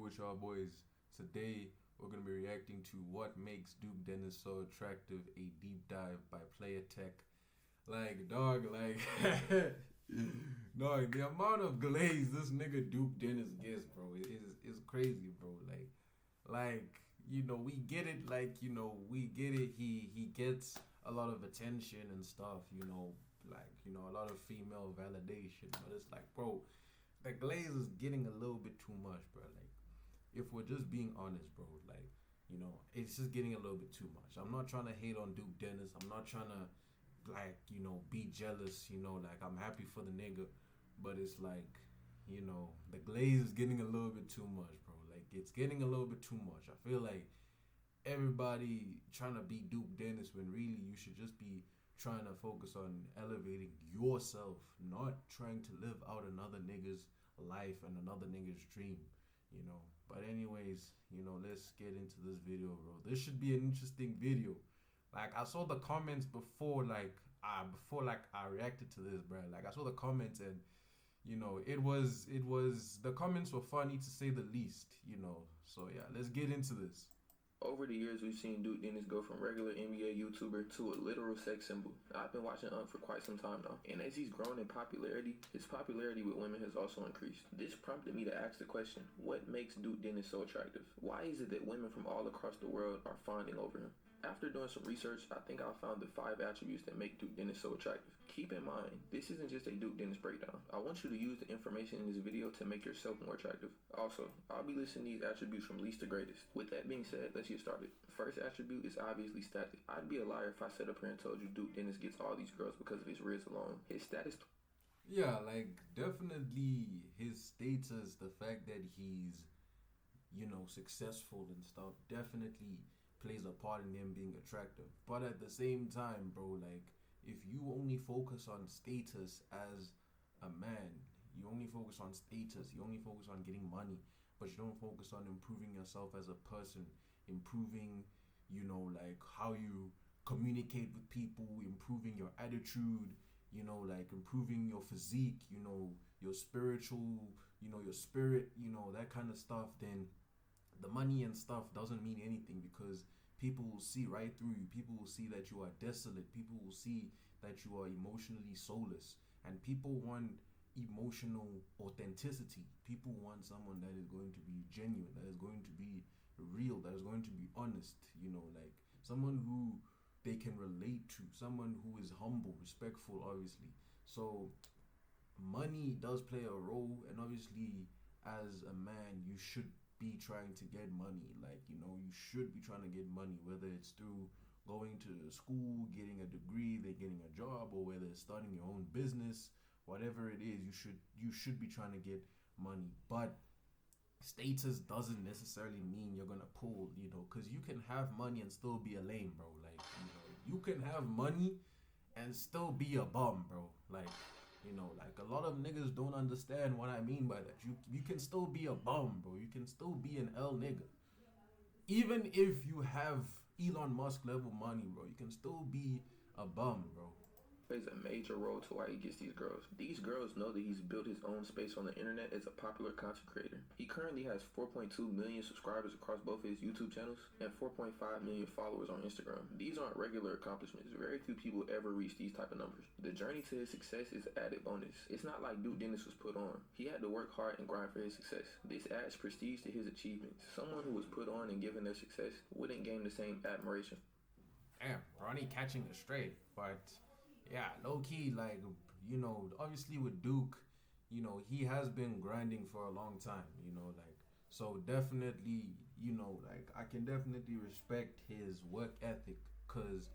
with y'all boys. Today we're gonna be reacting to what makes Duke Dennis so attractive. A deep dive by Player Tech. Like dog, like dog. The amount of glaze this nigga Duke Dennis gets, bro, is crazy, bro. We get it. We get it. He gets a lot of attention and stuff. A lot of female validation. But it's like, bro, the glaze is getting a little bit too much, bro. Like, if we're just being honest, bro, it's just getting a little bit too much. I'm not trying to hate on Duke Dennis. I'm not trying to, be jealous, I'm happy for the nigga. But it's like, the glaze is getting a little bit too much, bro. Like, it's getting a little bit too much. I feel like everybody trying to be Duke Dennis when really you should just be trying to focus on elevating yourself, not trying to live out another nigga's life and another nigga's dream. But anyways, let's get into this video, bro. This should be an interesting video. Like, I saw the comments before I reacted to this, bro. Like, I saw the comments and the comments were funny to say the least. So yeah, let's get into this. Over the years, we've seen Duke Dennis go from regular NBA YouTuber to a literal sex symbol. I've been watching for quite some time now, and as he's grown in popularity, his popularity with women has also increased. This prompted me to ask the question, what makes Duke Dennis so attractive? Why is it that women from all across the world are fawning over him? After doing some research, I think I found the 5 attributes that make Duke Dennis so attractive. Keep in mind, this isn't just a Duke Dennis breakdown. I want you to use the information in this video to make yourself more attractive. Also, I'll be listing these attributes from least to greatest. With that being said, let's get started. First attribute is obviously status. I'd be a liar if I sat up here and told you Duke Dennis gets all these girls because of his riz alone. His status... Yeah, definitely his status, the fact that he's, successful and stuff, definitely plays a part in him being attractive. But at the same time, bro, if you only focus on status as a man, you only focus on status, you only focus on getting money, but you don't focus on improving yourself as a person, improving, how you communicate with people, improving your attitude, improving your physique, your spiritual, your spirit, that kind of stuff, then the money and stuff doesn't mean anything, because people will see right through you. People will see that you are desolate. People will see that you are emotionally soulless. And people want emotional authenticity. People want someone that is going to be genuine, that is going to be real, that is going to be honest, someone who they can relate to, someone who is humble, respectful, obviously. So money does play a role, and obviously as a man you should be trying to get money. You should be trying to get money, whether it's through going to school, getting a degree, then getting a job, or whether it's starting your own business. Whatever it is, you should be trying to get money. But status doesn't necessarily mean you're gonna pull, because you can have money and still be a lame, bro. You can have money and still be a bum, bro. A lot of niggas don't understand what I mean by that. You can still be a bum, bro. You can still be an L nigga. Even if you have Elon Musk level money, bro, you can still be a bum, bro. Plays a major role to why he gets these girls. These girls know that he's built his own space on the internet as a popular content creator. He currently has 4.2 million subscribers across both his YouTube channels and 4.5 million followers on Instagram. These aren't regular accomplishments. Very few people ever reach these type of numbers. The journey to his success is an added bonus. It's not like Duke Dennis was put on. He had to work hard and grind for his success. This adds prestige to his achievements. Someone who was put on and given their success wouldn't gain the same admiration. Damn, Ronnie catching a stray, but yeah, low key, obviously with Duke, he has been grinding for a long time, so definitely, I can definitely respect his work ethic, cause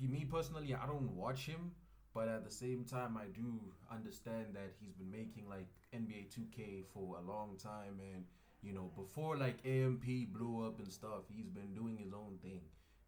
me personally, I don't watch him, but at the same time, I do understand that he's been making NBA 2K for a long time, and before AMP blew up and stuff, he's been doing his own thing,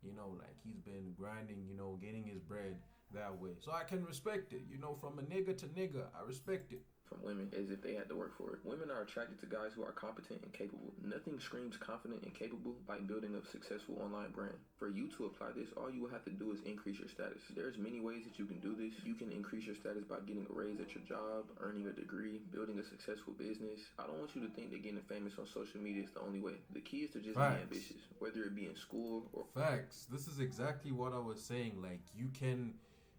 he's been grinding, getting his bread that way. So I can respect it, from a nigga to nigga, I respect it. from women as if they had to work for it. Women are attracted to guys who are competent and capable. Nothing screams confident and capable like building a successful online brand. For you to apply this, all you will have to do is increase your status. There's many ways that you can do this. You can increase your status by getting a raise at your job, earning a degree, building a successful business. I don't want you to think that getting famous on social media is the only way. The key is to just Facts. be ambitious, whether it be in school or Facts. This is exactly what I was saying. Like, you can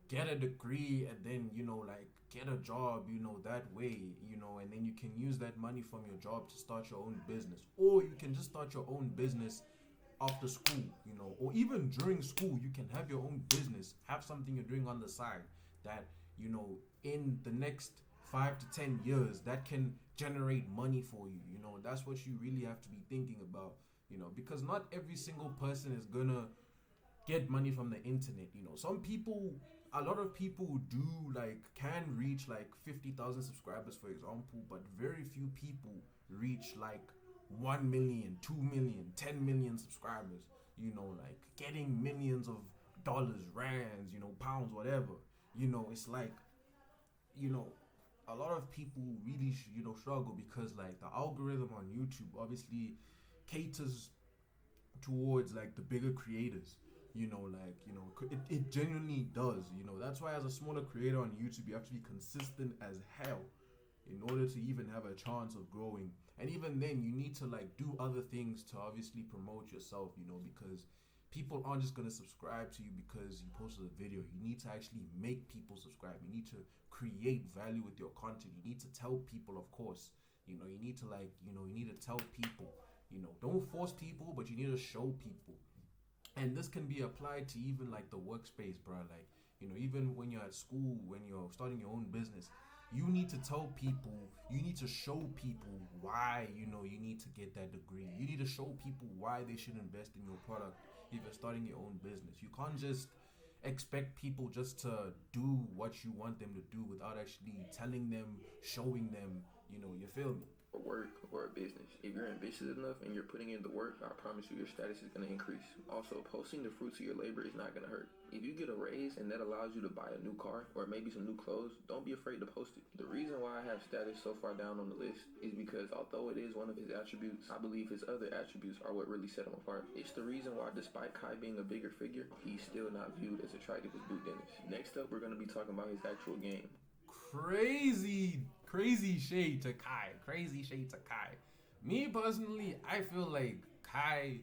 get a degree and then, like, get a job, that way, and then you can use that money from your job to start your own business. Or you can just start your own business after school, or even during school. You can have your own business, have something you're doing on the side that, in the next 5 to 10 years, that can generate money for you. That's what you really have to be thinking about, because not every single person is gonna get money from the internet. Some people, a lot of people do, like, can reach like 50,000 subscribers, for example, but very few people reach like 1 million, 2 million, 10 million subscribers. Like, getting millions of dollars, rands, pounds, whatever. It's like, a lot of people really struggle, because like the algorithm on YouTube obviously caters towards like the bigger creators. It genuinely does. That's why, as a smaller creator on YouTube, you have to be consistent as hell in order to even have a chance of growing. And even then, you need to like do other things to obviously promote yourself, because people aren't just gonna subscribe to you because you posted a video. You need to actually make people subscribe. You need to create value with your content. You need to tell people, of course. You need to like, you need to tell people. Don't force people, but you need to show people. And this can be applied to even like the workspace, bro. Like, even when you're at school, when you're starting your own business, you need to tell people, you need to show people why, you need to get that degree. You need to show people why they should invest in your product if you're starting your own business. You can't just expect people just to do what you want them to do without actually telling them, showing them, you feel me? a work or a business. If you're ambitious enough and you're putting in the work, I promise you your status is going to increase. Also, posting the fruits of your labor is not going to hurt. If you get a raise and that allows you to buy a new car or maybe some new clothes, don't be afraid to post it. The reason why I have status so far down on the list is because although it is one of his attributes, I believe his other attributes are what really set him apart. It's the reason why, despite Kai being a bigger figure, he's still not viewed as attractive as Duke Dennis. Next up, we're going to be talking about his actual game. Crazy shade to Kai. Crazy shade to Kai. Me personally, I feel like Kai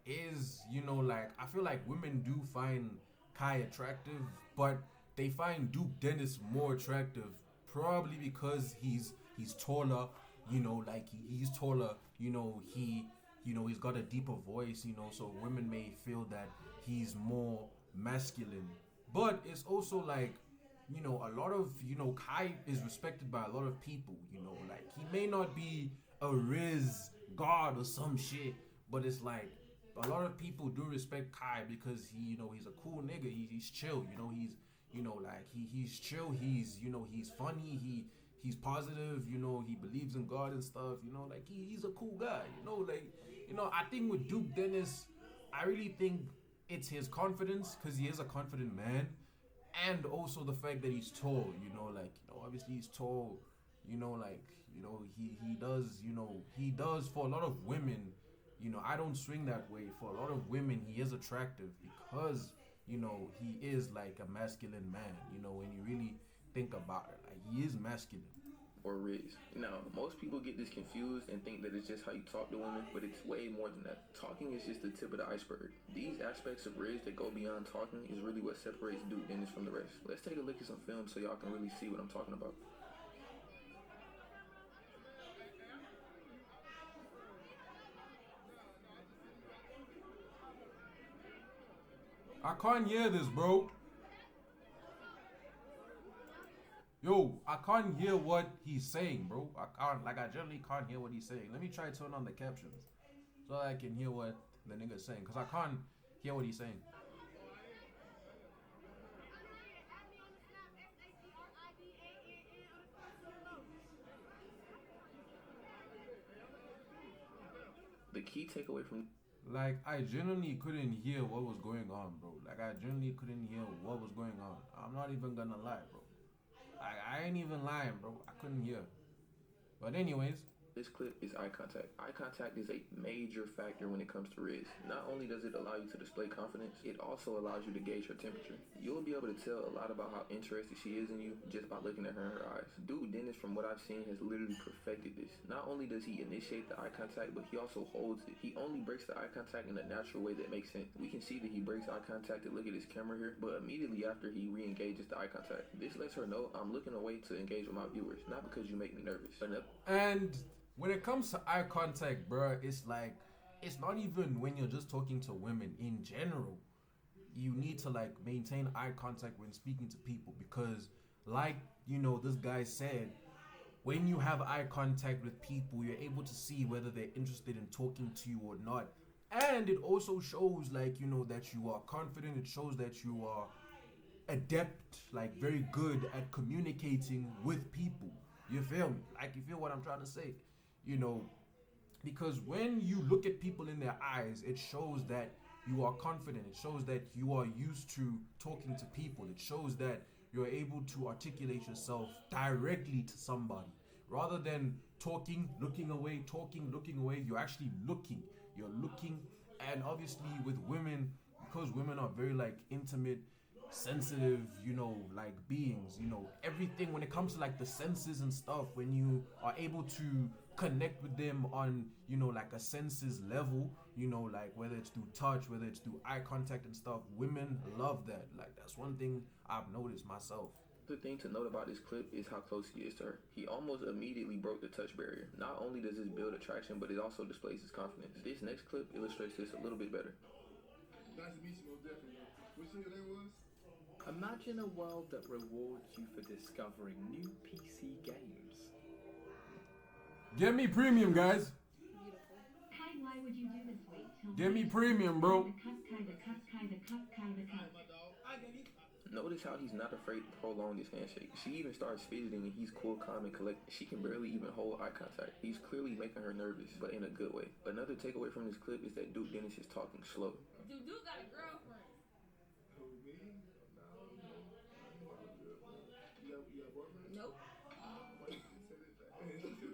is, like, I feel like women do find Kai attractive, but they find Duke Dennis more attractive, probably because he's taller, like he's taller, he's got a deeper voice, so women may feel that he's more masculine. But it's also like, a lot of, Kai is respected by a lot of people, like he may not be a Riz god or some shit, but it's like a lot of people do respect Kai because he's a cool nigga. He's chill, like he's chill. He's funny. He's positive. He believes in God and stuff. Like he's a cool guy. I think with Duke Dennis, I really think it's his confidence because he is a confident man. And also the fact that he's tall, obviously he's tall, he does for a lot of women, I don't swing that way. For a lot of women, he is attractive because, he is like a masculine man, when you really think about it, like he is masculine. Or Riz. Now, most people get this confused and think that it's just how you talk to women, but it's way more than that. Talking is just the tip of the iceberg. These aspects of Riz that go beyond talking is really what separates Duke Dennis from the rest. Let's take a look at some film so y'all can really see what I'm talking about. I can't hear this, bro. Yo, I can't hear what he's saying, bro. I generally can't hear what he's saying. Let me try to turn on the captions so I can hear what the nigga's saying, because I can't hear what he's saying. The key takeaway from Like, I genuinely couldn't hear what was going on, bro. Like, I genuinely couldn't hear what was going on. I'm not even gonna lie, bro. I ain't even lying, bro. I couldn't hear. But anyways, This clip is eye contact. Eye contact is a major factor when it comes to riz. Not only does it allow you to display confidence, it also allows you to gauge her temperature. You'll be able to tell a lot about how interested she is in you just by looking at her in her eyes. Dude Dennis, from what I've seen, has literally perfected this. Not only does he initiate the eye contact, but he also holds it. He only breaks the eye contact in a natural way that makes sense. We can see that he breaks eye contact to look at his camera here, but immediately after he re-engages the eye contact. This lets her know I'm looking away to engage with my viewers, not because you make me nervous. and when it comes to eye contact, bro, it's like it's not even when you're just talking to women in general. You need to like maintain eye contact when speaking to people because, like this guy said, when you have eye contact with people, you're able to see whether they're interested in talking to you or not. And it also shows like that you are confident. It shows that you are adept, like very good at communicating with people. You feel me? Like you feel what I'm trying to say? You know, because when you look at people in their eyes, it shows that you are confident. It shows that you are used to talking to people. It shows that you're able to articulate yourself directly to somebody rather than talking, looking away. You're actually looking. You're looking, and obviously with women, because women are very like intimate, sensitive, like beings, everything when it comes to like the senses and stuff, when you are able to connect with them on, like a senses level, like whether it's through touch, whether it's through eye contact and stuff, women love that. Like that's one thing I've noticed myself. The thing to note about this clip is how close he is to her. He almost immediately broke the touch barrier. Not only does this build attraction, but it also displays his confidence. This next clip illustrates this a little bit better. Nice to meet you, most definitely. What you say your name was? Imagine a world that rewards you for discovering new PC games. Get me premium, guys. Why would you do this? Wait till Get me premium, bro. Notice how he's not afraid to prolong this handshake. She even starts fidgeting and he's cool, calm, and collected. She can barely even hold eye contact. He's clearly making her nervous, but in a good way. Another takeaway from this clip is that Duke Dennis is talking slow. Dude got a girlfriend. Who, me? No, no. I ain't got a girlfriend. You got a boyfriend? Nope. Why you say that?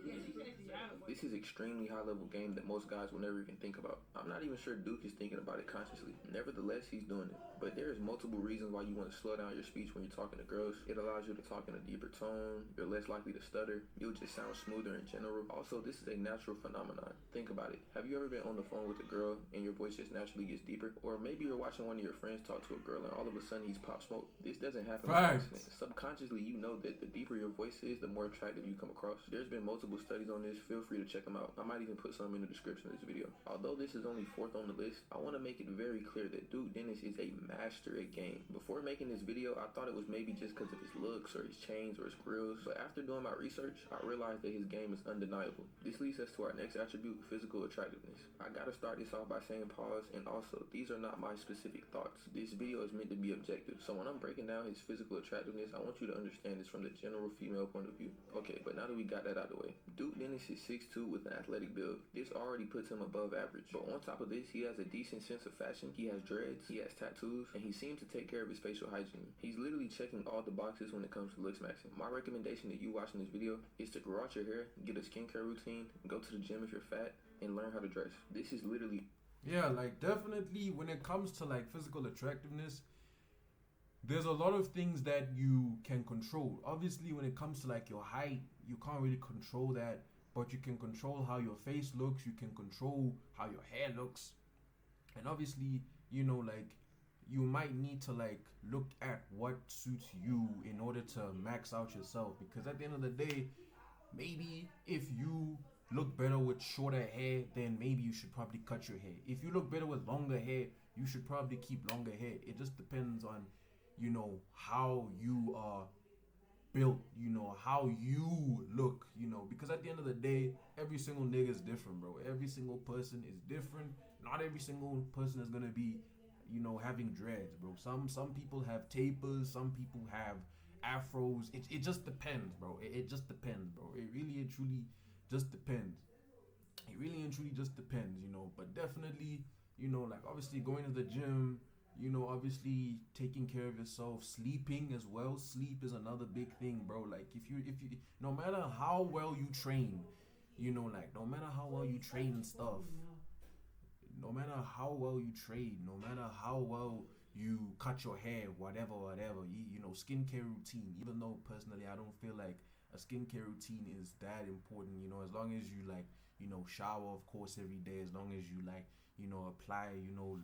Yeah, she said yeah. This is extremely high-level game that most guys will never even think about. I'm not even sure Duke is thinking about it consciously. Nevertheless, he's doing it. But there's multiple reasons why you want to slow down your speech when you're talking to girls. It allows you to talk in a deeper tone. You're less likely to stutter. You'll just sound smoother in general. Also, this is a natural phenomenon. Think about it. Have you ever been on the phone with a girl and your voice just naturally gets deeper? Or maybe you're watching one of your friends talk to a girl and all of a sudden he's pop smoke. This doesn't happen by accident. Subconsciously, you know that the deeper your voice is, the more attractive you come across. There's been multiple studies on this. Feel free to check them out. I might even put some in the description of this video. Although this is only 4th on the list, I want to make it very clear that Duke Dennis is a master at game. Before making this video, I thought it was maybe just because of his looks or his chains or his grills, but after doing my research, I realized that his game is undeniable. This leads us to our next attribute, physical attractiveness. I gotta start this off by saying pause, and also, these are not my specific thoughts. This video is meant to be objective, so when I'm breaking down his physical attractiveness, I want you to understand this from the general female point of view. Okay, but now that we got that out of the way, Duke Dennis is 6'2" with an athletic build. This already puts him above average, but on top of this, he has a decent sense of fashion. He has dreads, he has tattoos, and he seems to take care of his facial hygiene. He's literally checking all the boxes when it comes to looks maxing. My recommendation to you watching this video is to grow out your hair, get a skincare routine, go to the gym if you're fat, and learn how to dress. This is literally... Yeah, like definitely when it comes to like physical attractiveness, there's a lot of things that you can control. Obviously, when it comes to like your height, you can't really control that, but you can control how your face looks, you can control how your hair looks. And obviously, like you might need to like look at what suits you in order to max out yourself, because at the end of the day, maybe if you look better with shorter hair, then maybe you should probably cut your hair. If you look better with longer hair, you should probably keep longer hair. It just depends on how you are built, how you look, because at the end of the day, every single nigga is different, bro. Every single person is different. Not every single person is gonna be, having dreads, bro. Some people have tapers, some people have afros. It just depends, bro. It just depends, bro. It really and truly just depends. It really and truly just depends, but definitely, like obviously going to the gym, You know, obviously taking care of yourself, sleeping as well. Sleep is another big thing, bro. Like if you no matter how well you train, no matter how well you train and stuff, no matter how well you train, no matter how well you cut your hair, whatever, skincare routine. Even though personally I don't feel like a skincare routine is that important, as long as you like, shower of course every day, as long as you like, apply,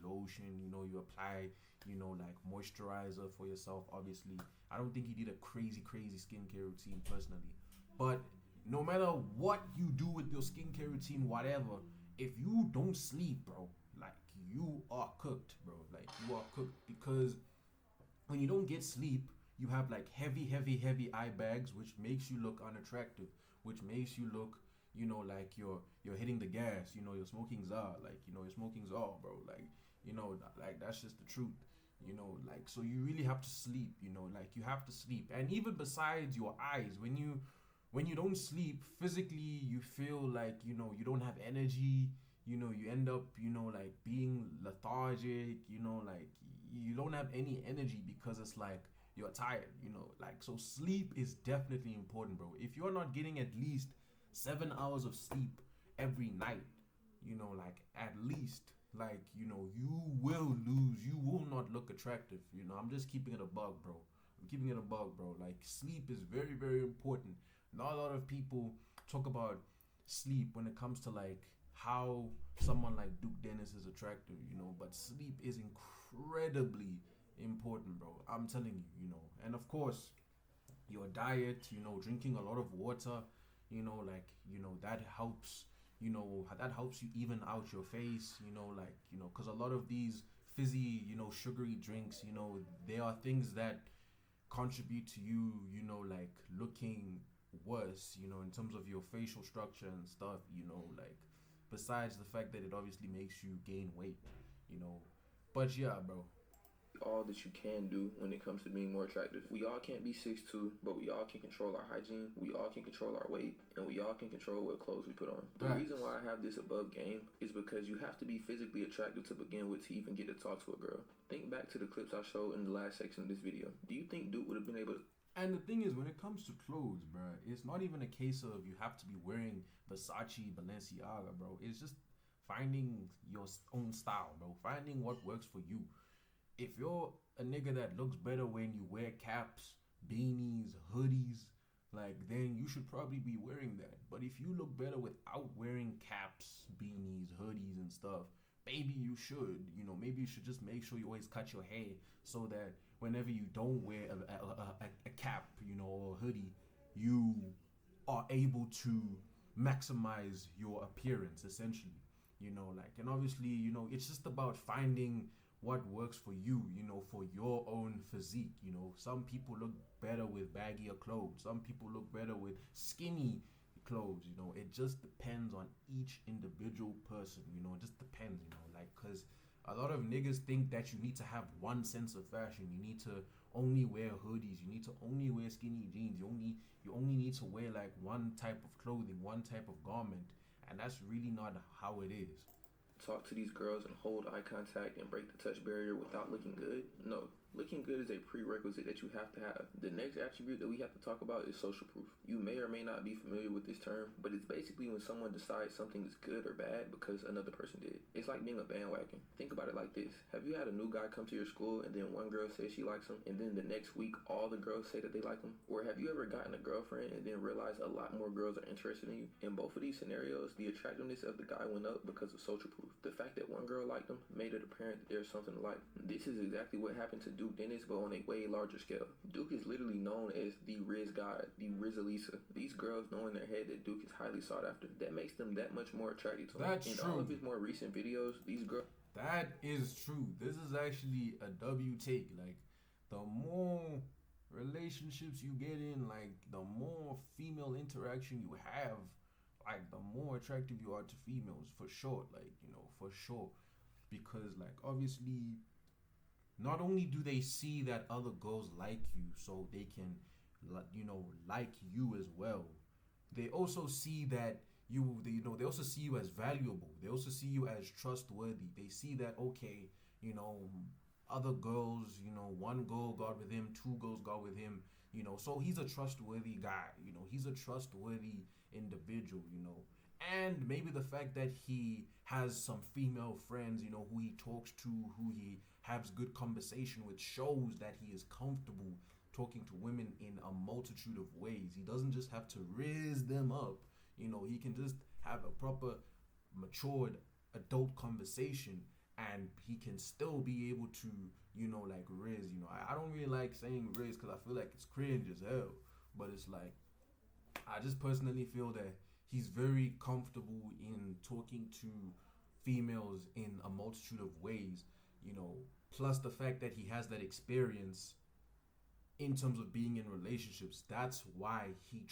lotion, you apply, like moisturizer for yourself, obviously. I don't think you need a crazy skincare routine personally. But no matter what you do with your skincare routine, whatever, if you don't sleep, bro, like you are cooked, bro. Like you are cooked because when you don't get sleep, you have like heavy eye bags, which makes you look unattractive, which makes you look, like you're hitting the gas, you're smoking czar, like you're smoking czar, bro. Like like that's just the truth. Like so you really have to sleep. Like you have to sleep, and even besides your eyes, when you don't sleep physically, you feel like you don't have energy. You end up like being lethargic. Like you don't have any energy because it's like you're tired. Like so sleep is definitely important, bro. If you're not getting at least 7 hours of sleep every night, like at least, like you will lose, you will not look attractive. I'm just keeping it a bug, bro. I'm keeping it a bug, bro. Like sleep is very important. Not a lot of people talk about sleep when it comes to like how someone like Duke Dennis is attractive, but sleep is incredibly important, bro. I'm telling you, and of course your diet, drinking a lot of water, like that helps, that helps you even out your face, like because a lot of these fizzy, sugary drinks, they are things that contribute to you, like looking worse, in terms of your facial structure and stuff, like besides the fact that it obviously makes you gain weight, you know. But yeah, bro. All that you can do when it comes to being more attractive. We all can't be 6'2", but we all can control our hygiene, we all can control our weight, and we all can control what clothes we put on. The reason why I have this above game is because you have to be physically attractive to begin with to even get to talk to a girl. Think back to the clips I showed in the last section of this video. Do you think Duke would have been able to... And the thing is, when it comes to clothes, bro, it's not even a case of you have to be wearing Versace, Balenciaga, bro. It's just finding your own style, bro. Finding what works for you. If you're a nigga that looks better when you wear caps, beanies, hoodies, like then you should probably be wearing that. But if you look better without wearing caps, beanies, hoodies, and stuff, maybe you should. Maybe you should just make sure you always cut your hair so that whenever you don't wear a cap, or a hoodie, you are able to maximize your appearance essentially. Like, and obviously, it's just about finding what works for you, for your own physique. Some people look better with baggier clothes. Some people look better with skinny clothes. It just depends on each individual person. It just depends. Like, cause a lot of niggas think that you need to have one sense of fashion. You need to only wear hoodies. You need to only wear skinny jeans. You only need to wear like one type of clothing, one type of garment, and that's really not how it is. talk to these girls and hold eye contact and break the touch barrier without looking good? No. Looking good is a prerequisite that you have to have. The next attribute that we have to talk about is social proof. You may or may not be familiar with this term, but it's basically when someone decides something is good or bad because another person did. It's like being a bandwagon. Think about it like this. Have you had a new guy come to your school and then one girl says she likes him and then the next week all the girls say that they like him? Or have you ever gotten a girlfriend and then realized a lot more girls are interested in you? In both of these scenarios, the attractiveness of the guy went up because of social proof. The fact that one girl liked him made it apparent that there's something to like. This is exactly what happened to Duke Dennis, but on a way larger scale. Duke is literally known as the Riz God, the Rizalisa. These girls know in their head that Duke is highly sought after. That makes them that much more attractive to him. That's in true. all of his more recent videos, these girls... That is true. This is actually a W take. Like, the more relationships you get in, like, the more female interaction you have, like, the more attractive you are to females, for sure. Like, for sure. Because, like, obviously, not only do they see that other girls like you so they can, like you as well, they also see that they also see you as valuable. They also see you as trustworthy. They see that, okay, other girls, one girl got with him, two girls got with him, so he's a trustworthy guy, he's a trustworthy individual, and maybe the fact that he has some female friends, who he talks to, who he has good conversation with, shows that he is comfortable talking to women in a multitude of ways. He doesn't just have to raise them up, he can just have a proper matured adult conversation, and he can still be able to, like Riz, I don't really like saying Riz because I feel like it's cringe as hell, but it's like, I just personally feel that he's very comfortable in talking to females in a multitude of ways, plus the fact that he has that experience in terms of being in relationships. That's why he's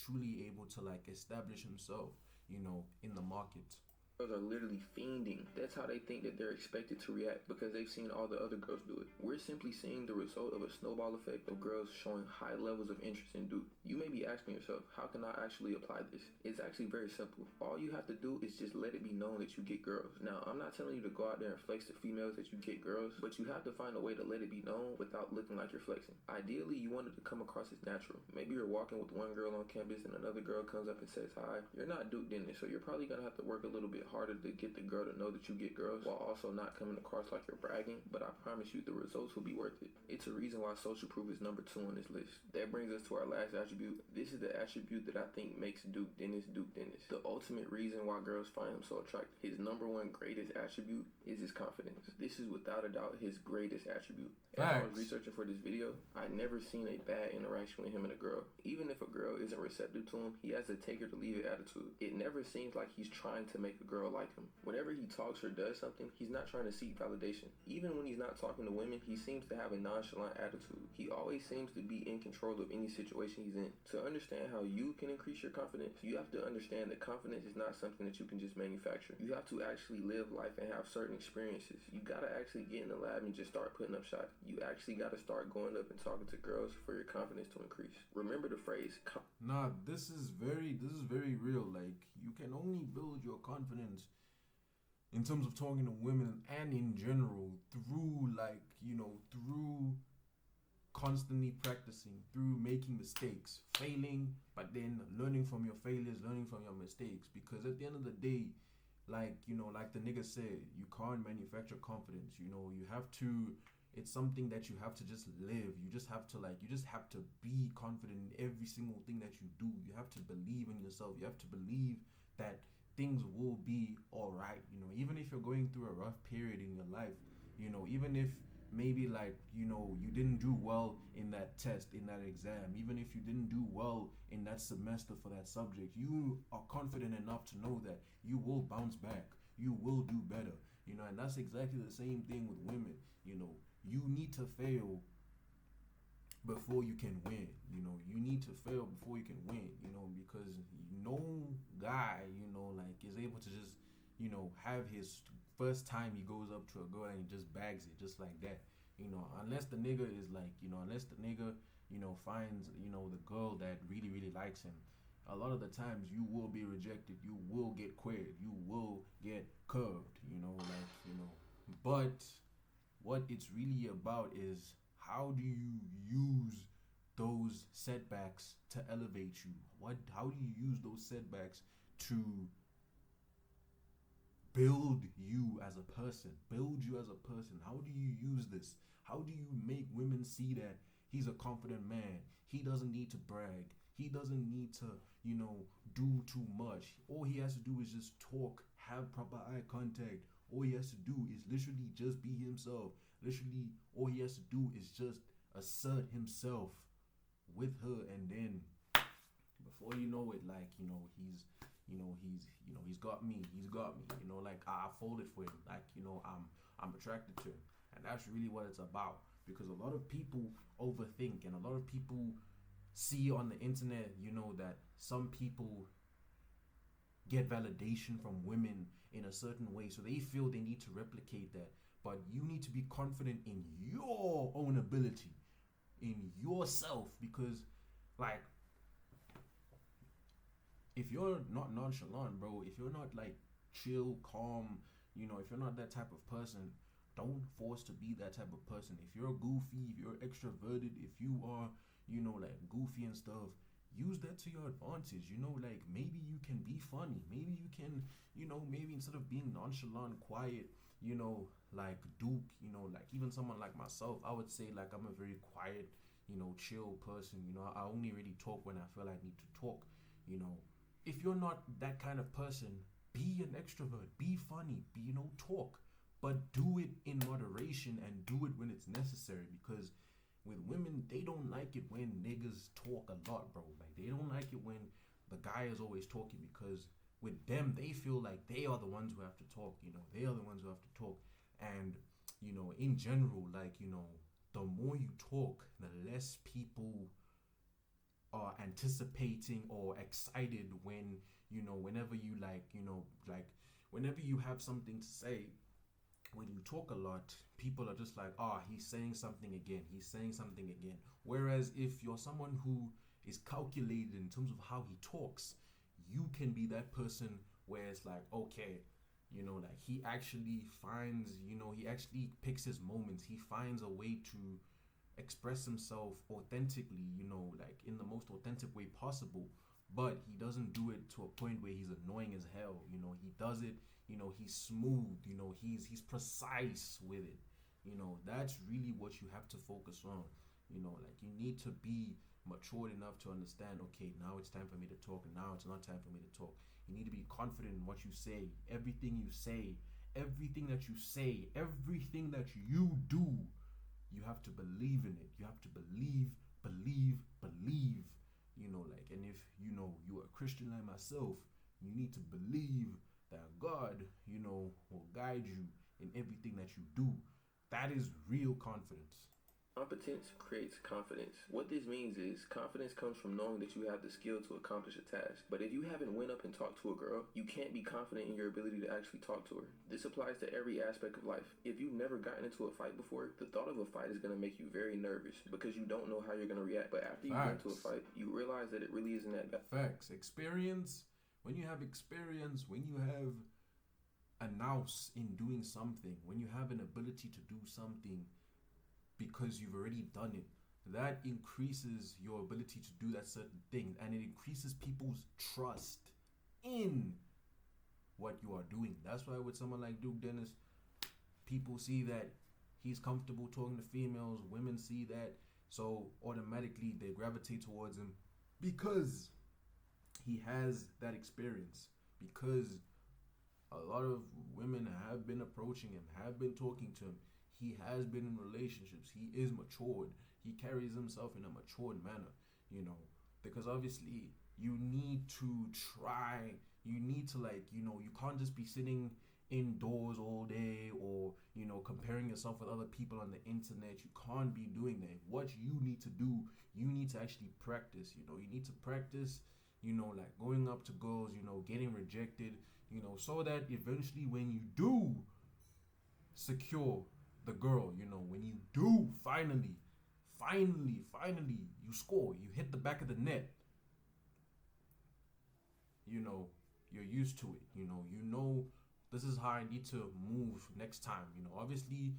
truly able to like establish himself, in the market. Girls are literally fiending. That's how they think that they're expected to react because they've seen all the other girls do it. We're simply seeing the result of a snowball effect of girls showing high levels of interest in Duke. You may be asking yourself, how can I actually apply this? It's actually very simple. All you have to do is just let it be known that you get girls. Now, I'm not telling you to go out there and flex to females that you get girls, but you have to find a way to let it be known without looking like you're flexing. Ideally, you want it to come across as natural. Maybe you're walking with one girl on campus and another girl comes up and says hi. You're not Duke Dennis, so you're probably gonna have to work a little bit harder to get the girl to know that you get girls while also not coming across like you're bragging, but I promise you the results will be worth it. It's a reason why social proof is number 2 on this list. That brings us to our last attribute. This is the attribute that I think makes Duke Dennis Duke Dennis. The ultimate reason why girls find him so attractive. His number 1 greatest attribute is his confidence. This is without a doubt his greatest attribute. As I was researching for this video, I never seen a bad interaction with him and a girl. Even if a girl isn't receptive to him, he has a take her to leave it attitude. It never seems like he's trying to make a girl like him. Whenever he talks or does something, he's not trying to seek validation. Even when he's not talking to women, he seems to have a nonchalant attitude. He always seems to be in control of any situation he's in. To understand how you can increase your confidence, you have to understand that confidence is not something that you can just manufacture. You have to actually live life and have certain experiences. You gotta actually get in the lab and just start putting up shots. You actually gotta start going up and talking to girls for your confidence to increase. Remember the phrase. This is very real. Like, you can only build your confidence in terms of talking to women and in general through through constantly practicing, through making mistakes, failing, but then learning from your failures, learning from your mistakes. Because at the end of the day, like the nigga said, you can't manufacture confidence. You have to. It's something that you have to just live. You just have to be confident in every single thing that you do. You have to believe in yourself. You have to believe that things will be all right. Even if you're going through a rough period in your life, even if maybe you didn't do well in that test, in that exam, even if you didn't do well in that semester for that subject, you are confident enough to know that you will bounce back. You will do better. And that's exactly the same thing with women. You need to fail before you can win. You need to fail before you can win, because no guy, is able to just, have his first time he goes up to a girl and he just bags it just like that. Unless the nigga is finds, the girl that really, really likes him. A lot of the times you will be rejected, you will get queered, you will get curved, but what it's really about is how do you use those setbacks to elevate you? How do you use those setbacks to build you as a person? How do you use this? How do you make women see that he's a confident man? He doesn't need to brag. He doesn't need to, do too much. All he has to do is just talk, have proper eye contact. All he has to do is literally just be himself. Literally, all he has to do is just assert himself with her, and then before you know it, he's got me. I folded for him. I'm attracted to him, and that's really what it's about. Because a lot of people overthink, and a lot of people see on the internet, that some people get validation from women in a certain way, so they feel they need to replicate that. But you need to be confident in your own ability, in yourself, because if you're not nonchalant, bro, if you're not chill, calm, if you're not that type of person, don't force to be that type of person. If you're goofy, if you're extroverted, if you are, like goofy and stuff, use that to your advantage. Like maybe you can be funny. Maybe you can, maybe instead of being nonchalant, quiet, like Duke, like even someone like myself, I would say like I'm a very quiet, chill person. I only really talk when I feel I need to talk. You know, if you're not that kind of person, be an extrovert, be funny, talk, but do it in moderation and do it when it's necessary. Because with women, they don't like it when niggas talk a lot, bro. Like they don't like it when the guy is always talking, because with them, they feel like they are the ones who have to talk. They are the ones who have to talk. And in general, like the more you talk, the less people are anticipating or excited when whenever you like whenever you have something to say. When you talk a lot, people are just like, he's saying something again, whereas if you're someone who is calculated in terms of how he talks, you can be that person where it's like, okay, like he actually finds, he actually picks his moments, he finds a way to express himself authentically, like in the most authentic way possible. But he doesn't do it to a point where he's annoying as hell. He does it, he's smooth, he's precise with it. That's really what you have to focus on. Like you need to be matured enough to understand, okay, now it's time for me to talk, and now it's not time for me to talk. You need to be confident in what you say. Everything you say, everything that you say, everything that you do, you have to believe in it. You have to believe. Like, and if you're a Christian like myself, you need to believe that God, will guide you in everything that you do. That is real confidence. Competence creates confidence. What this means is confidence comes from knowing that you have the skill to accomplish a task. But if you haven't went up and talked to a girl, you can't be confident in your ability to actually talk to her. This applies to every aspect of life. If you've never gotten into a fight before, the thought of a fight is going to make you very nervous because you don't know how you're going to react. But after you get into a fight, you realize that it really isn't that bad. Facts. Experience. When you have experience, when you have a nous in doing something, when you have an ability to do something because you've already done it, that increases your ability to do that certain thing, and it increases people's trust in what you are doing. That's why with someone like Duke Dennis, people see that he's comfortable talking to females, women see that, so automatically they gravitate towards him because he has that experience, because a lot of women have been approaching him, have been talking to him. He has been in relationships. He is matured. He carries himself in a matured manner, because obviously you need to try. You need to you can't just be sitting indoors all day or, comparing yourself with other people on the internet. You can't be doing that. What you need to do, you need to actually practice, you need to practice, like going up to girls, getting rejected, so that eventually when you do secure the girl, when you do finally you score, you hit the back of the net, you're used to it, this is how I need to move next time. Obviously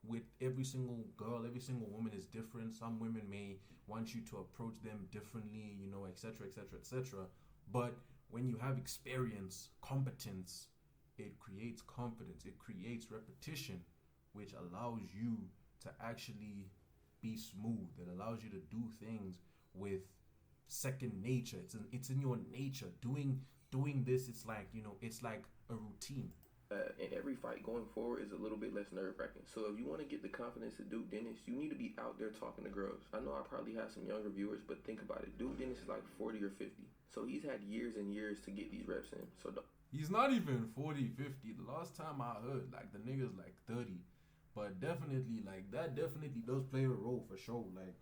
with every single girl, every single woman is different. Some women may want you to approach them differently, etc., but when you have experience, competence, it creates confidence, it creates repetition, which allows you to actually be smooth. It allows you to do things with second nature. It's in your nature. Doing this, it's like a routine. And every fight going forward is a little bit less nerve-wracking. So if you want to get the confidence of Duke Dennis, you need to be out there talking to girls. I know I probably have some younger viewers, but think about it. Duke Dennis is like 40 or 50. So he's had years and years to get these reps in. So he's not even 40, 50. The last time I heard, like, the nigga's like 30. But definitely, like, that definitely does play a role for sure. Like,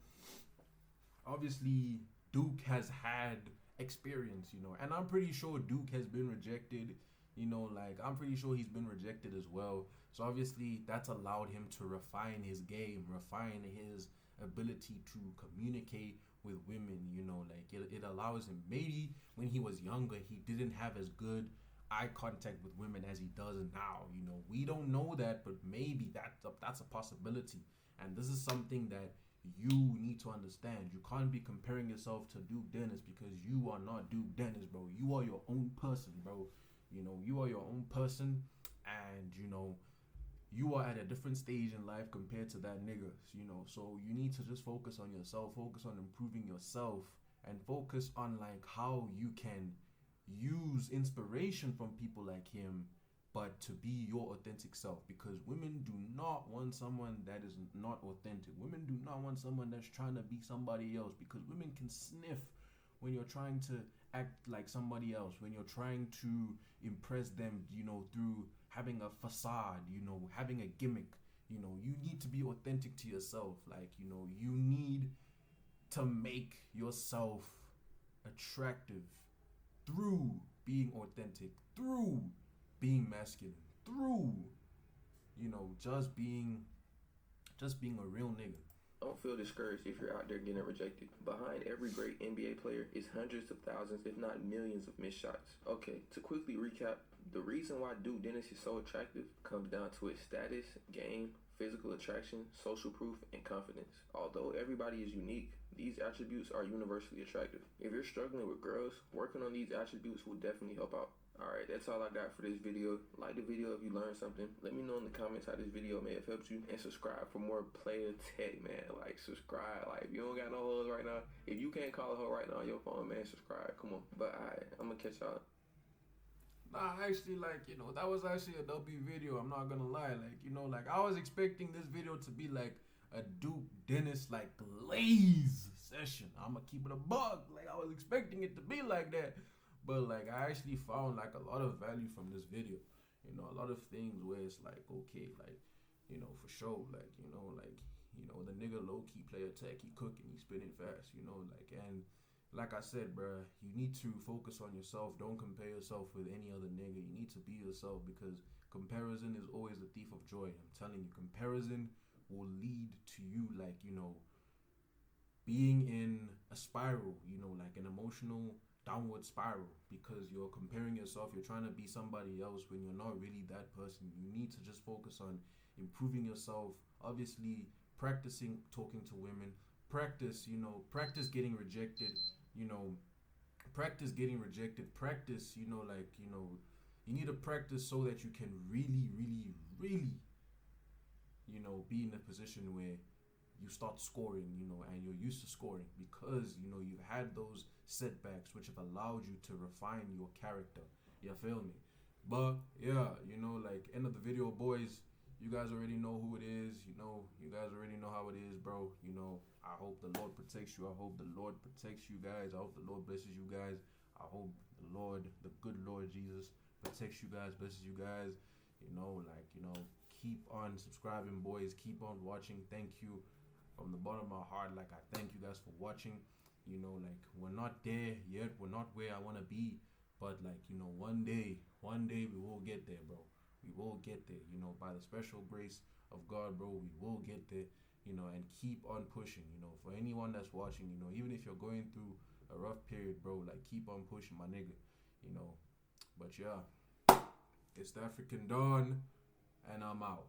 obviously, Duke has had experience, and I'm pretty sure Duke has been rejected. Like, I'm pretty sure he's been rejected as well. So obviously that's allowed him to refine his game, refine his ability to communicate with women, like it allows him. Maybe when he was younger, he didn't have as good eye contact with women as he does now. You know, we don't know that, but maybe that's a possibility. And this is something that you need to understand. You can't be comparing yourself to Duke Dennis because you are not Duke Dennis, bro. You are your own person, bro. You know, you are your own person, and you know, you are at a different stage in life compared to that nigga, you know. So you need to just focus on yourself, focus on improving yourself, and focus on like how you can use inspiration from people like him, but to be your authentic self. Because women do not want someone that is not authentic. Women do not want someone that's trying to be somebody else, because women can sniff when you're trying to act like somebody else, when you're trying to impress them, you know, through having a facade, you know, having a gimmick. You know, you need to be authentic to yourself. Like, you know, you need to make yourself attractive through being authentic, through being masculine, through, you know, just being a real nigga. Don't feel discouraged if you're out there getting rejected. Behind every great NBA player is hundreds of thousands, if not millions, of missed shots. Okay, to quickly recap, the reason why Duke Dennis is so attractive comes down to his status, game, physical attraction, social proof, and confidence. Although everybody is unique, these attributes are universally attractive. If you're struggling with girls, working on these attributes will definitely help out. Alright, that's all I got for this video. Like the video if you learned something. Let me know in the comments how this video may have helped you. And subscribe for more player tech, man. Like, subscribe. Like, if you don't got no hoes right now, if you can't call a hoe right now on your phone, man, subscribe. Come on. But alright, I'm gonna catch y'all. Nah, actually, like, you know, that was actually a W video. I'm not gonna lie. Like, you know, like, I was expecting this video to be like a Duke Dennis, like, glaze session. I'm gonna keep it a bug. Like, I was expecting it to be like that. But, like, I actually found, like, a lot of value from this video. You know, a lot of things where it's like, okay, like, you know, for sure. Like, you know, the nigga low-key play attack. He cooking. He spinning fast, you know, like, and like I said, bruh, you need to focus on yourself. Don't compare yourself with any other nigga. You need to be yourself, because comparison is always the thief of joy. I'm telling you, comparison will lead to you, like, you know, being in a spiral, you know, like an emotional downward spiral, because you're comparing yourself. You're trying to be somebody else when you're not really that person. You need to just focus on improving yourself. Obviously, practicing talking to women. Practice, you know, practice getting rejected. You know, practice getting rejected. Practice, you know, like, you know, you need to practice so that you can really, really, really, you know, be in a position where you start scoring, you know, and you're used to scoring, because, you know, you've had those setbacks which have allowed you to refine your character. You feel me? But yeah, you know, like, end of the video, boys. You guys already know who it is. You know, you guys already know how it is, bro. You know, I hope the Lord protects you. I hope the Lord protects you guys. I hope the Lord blesses you guys. I hope the Lord, the good Lord Jesus, protects you guys, blesses you guys. You know, like, you know, keep on subscribing, boys. Keep on watching. Thank you from the bottom of my heart. Like, I thank you guys for watching. You know, like, we're not there yet. We're not where I want to be. But, like, you know, one day we will get there, bro. We will get there, you know, by the special grace of God, bro. We will get there, you know, and keep on pushing, you know. For anyone that's watching, you know, even if you're going through a rough period, bro, like, keep on pushing, my nigga, you know. But yeah, it's the African Don, and I'm out.